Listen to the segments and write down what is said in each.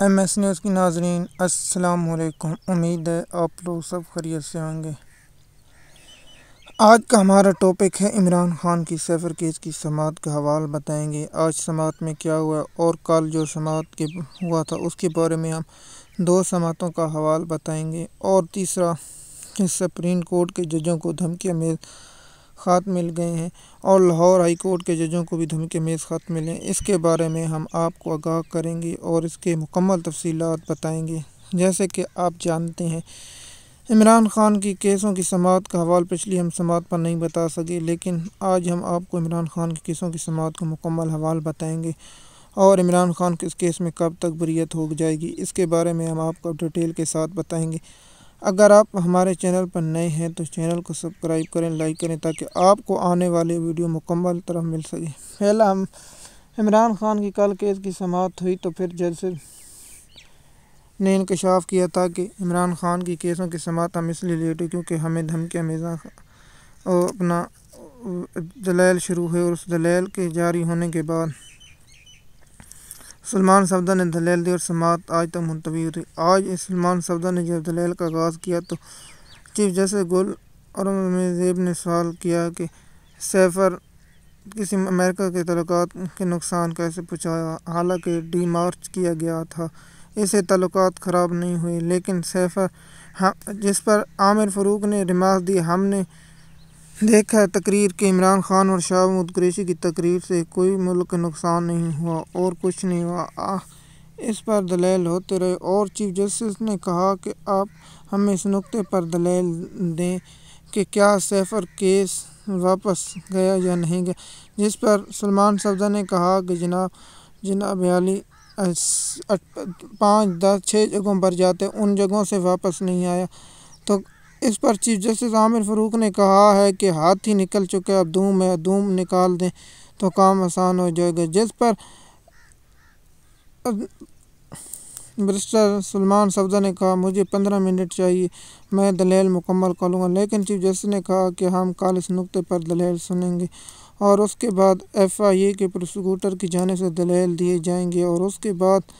M S news کی ناظرین السلام علیکم۔ امید ہے آپ لوگ سب خیریت سے ہوں گے۔ آج کا ہمارا ٹاپک ہے عمران خان کی سیفر کیس کی سماعت کا حوالہ بتائیں گے۔ آج سماعت میں کیا ہوا اور کل جو سماعت کے ہوا تھا اس کے بارے میں ہم 2 سماعتوں کا حوالہ بتائیں گے، اور تیسرا کہ سپریم کورٹ کے ججوں کو دھمکی امیز خط مل گئے ہیں اور لاہور ہائی کورٹ کے ججوں کو بھی دھمکی امیز خط ملے ہیں۔ اس کے بارے میں ہم آپ کو آگاہ کریں گے اور اس کے مکمل تفصیلات بتائیں گے۔ جیسے کہ آپ جانتے ہیں، عمران خان کی کیسوں کی سماعت کا حوالہ پچھلی ہم سماعت پر نہیں بتا سکے، لیکن آج ہم آپ کو عمران خان کی کیسوں کی سماعت کا مکمل حوالہ بتائیں گے اور عمران خان کے اس کیس میں کب تک بریت ہو جائے گی، اس کے بارے میں ہم آپ کو ڈیٹیل کے ساتھ بتائیں گے۔ اگر آپ ہمارے چینل پر نئے ہیں تو چینل کو سبسکرائب کریں، لائک کریں تاکہ آپ کو آنے والے ویڈیو مکمل طرح مل سکے۔ پہلا ہم عمران خان کی کل کیس کی سماعت ہوئی تو پھر جج نے انکشاف کیا تھا کہ عمران خان کی کیسوں کی سماعت ہم اس لیے لیٹ ہوئی کیونکہ ہمیں دھمکی امیز اپنا دلائل شروع ہوئے، اور اس دلائل کے جاری ہونے کے بعد سلمان صفدر نے دلائل دی اور سماعت آج تک ملتوی ہوئی۔ آج سلمان صفدر نے جب دلائل کا آغاز کیا تو چیف جسٹس گل اورنگزیب نے سوال کیا کہ سیفر کسی امریکہ کے تعلقات کے نقصان کیسے پہنچایا، حالانکہ ڈی مارچ کیا گیا تھا، اس سے تعلقات خراب نہیں ہوئے، لیکن سیفر جس پر عامر فاروق نے ریمارکس دی، ہم نے دیکھا ہے تقریر کہ عمران خان اور شاہ محمود قریشی کی تقریر سے کوئی ملک کا نقصان نہیں ہوا اور کچھ نہیں ہوا۔ اس پر دلائل ہوتے رہے اور چیف جسٹس نے کہا کہ آپ ہمیں اس نقطے پر دلائل دیں کہ کیا سیفر کیس واپس گیا یا نہیں گیا، جس پر سلمان صفدر نے کہا کہ جناب عالی 5، 10، 6 جگہوں پر جاتے ان جگہوں سے واپس نہیں آیا۔ تو اس پر چیف جسٹس عامر فاروق نے کہا ہے کہ ہاتھی نکل چکے، اب دھوم ہے، دھوم نکال دیں تو کام آسان ہو جائے گا، جس پر بیرسٹر سلمان صفدر نے کہا مجھے 15 منٹ چاہیے، میں دلائل مکمل کر لوں گا، لیکن چیف جسٹس نے کہا کہ ہم کل اس نقطے پر دلائل سنیں گے اور اس کے بعد ایف آئی اے کے پروسیکیوٹر کی جانب سے دلائل دیے جائیں گے اور اس کے بعد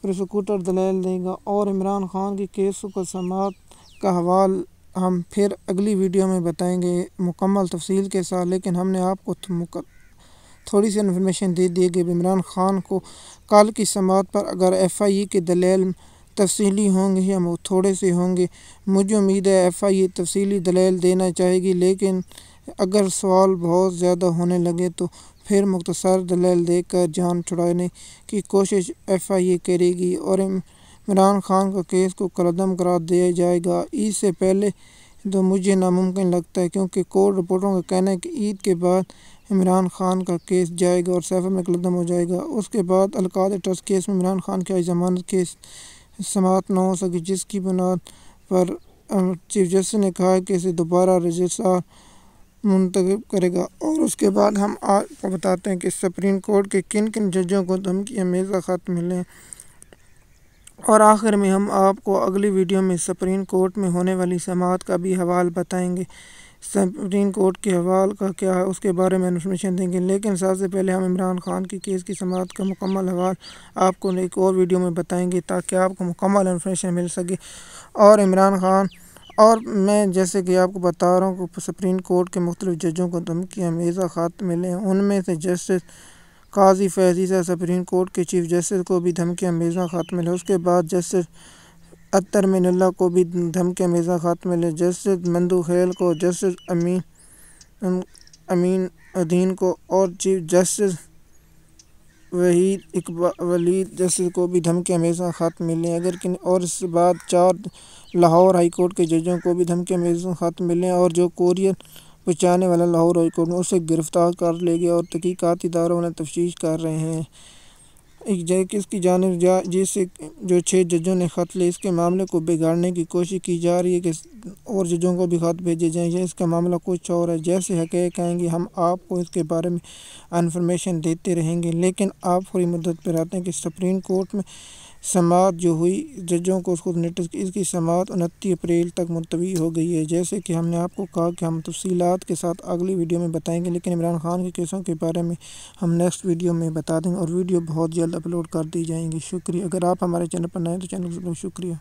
پروسیکیوٹر دلائل دے گا اور عمران خان کی کیسوں کو سماعت کا حوالہ ہم پھر اگلی ویڈیو میں بتائیں گے مکمل تفصیل کے ساتھ۔ لیکن ہم نے آپ کو تھوڑی سی انفارمیشن دے دی کہ عمران خان کو کل کی سماعت پر اگر ایف آئی اے کے دلائل تفصیلی ہوں گے یا تھوڑے سے ہوں گے، مجھے امید ہے ایف آئی اے تفصیلی دلائل دینا چاہے گی، لیکن اگر سوال بہت زیادہ ہونے لگے تو پھر مختصر دلائل دے کر جان چھڑانے کی کوشش ایف آئی اے کرے گی اور عمران خان کا کیس کو کالعدم قرار دیا جائے گا۔ عید سے پہلے تو مجھے ناممکن لگتا ہے، کیونکہ کورٹ رپورٹروں کا کہنا ہے کہ عید کے بعد عمران خان کا کیس جائے گا اور سیفر میں کالعدم ہو جائے گا۔ اس کے بعد القاعدہ ٹرسٹ کیس میں عمران خان کی ضمانت کیس سماعت نہ ہو سکی، جس کی بنیاد پر چیف جسٹس نے کہا کہ اسے دوبارہ رجسٹرار منتخب کرے گا۔ اور اس کے بعد ہم آپ کو بتاتے ہیں کہ سپریم کورٹ کے کن کن ججوں کو دھمکی امیز خط ملے ہیں، اور آخر میں ہم آپ کو اگلی ویڈیو میں سپریم کورٹ میں ہونے والی سماعت کا بھی حوالہ بتائیں گے۔ سپریم کورٹ کے حوالہ کا کیا ہے اس کے بارے میں انفارمیشن دیں گے، لیکن سب سے پہلے ہم عمران خان کی کیس کی سماعت کا مکمل حوالہ آپ کو ایک اور ویڈیو میں بتائیں گے تاکہ آپ کو مکمل انفارمیشن مل سکے۔ اور عمران خان اور میں جیسے کہ آپ کو بتا رہا ہوں کہ سپریم کورٹ کے مختلف ججوں کو دھمکی امیز خط ملے ہیں، ان میں سے جسٹس قاضی فیض عیسیٰ سپریم کورٹ کے چیف جسٹس کو بھی دھمکی امیز خط ملے، اس کے بعد جسٹس اطہر من اللہ کو بھی دھمکی امیز خط ملے، جسٹس مندو خیل کو، جسٹس امین الدین کو اور چیف جسٹس ولید جسٹس کو بھی دھمکی امیز خط ملے ہیں۔ اور اس کے بعد 4 لاہور ہائی کورٹ کے ججوں کو بھی دھمکی امیز خط ملے ہیں، اور جو کوریئر پہنچانے والا لاہور ہائی کورٹ میں اسے گرفتار کر لے گیا اور تحقیقاتی اداروں نے تفتیش کر رہے ہیں اس کی جانب جس سے جو 6 ججوں نے خط لے، اس کے معاملے کو بگاڑنے کی کوشش کی جا رہی ہے کہ اور ججوں کو بھی خط بھیجے جائیں یا اس کا معاملہ کچھ اور ہے۔ جیسے حقائق آئیں گے ہم آپ کو اس کے بارے میں انفارمیشن دیتے رہیں گے، لیکن آپ فوری مدت پر آتے ہیں کہ سپریم کورٹ میں سماعت جو ہوئی ججوں کو اس کو نوٹس کی، اس کی سماعت 29 اپریل تک ملتوی ہو گئی ہے۔ جیسے کہ ہم نے آپ کو کہا کہ ہم تفصیلات کے ساتھ اگلی ویڈیو میں بتائیں گے، لیکن عمران خان کے کیسوں کے بارے میں ہم نیکسٹ ویڈیو میں بتا دیں گے، اور ویڈیو بہت جلد اپلوڈ کر دی جائیں گی۔ شکریہ۔ اگر آپ ہمارے چینل پر نئے ہیں تو چینل کو شکریہ۔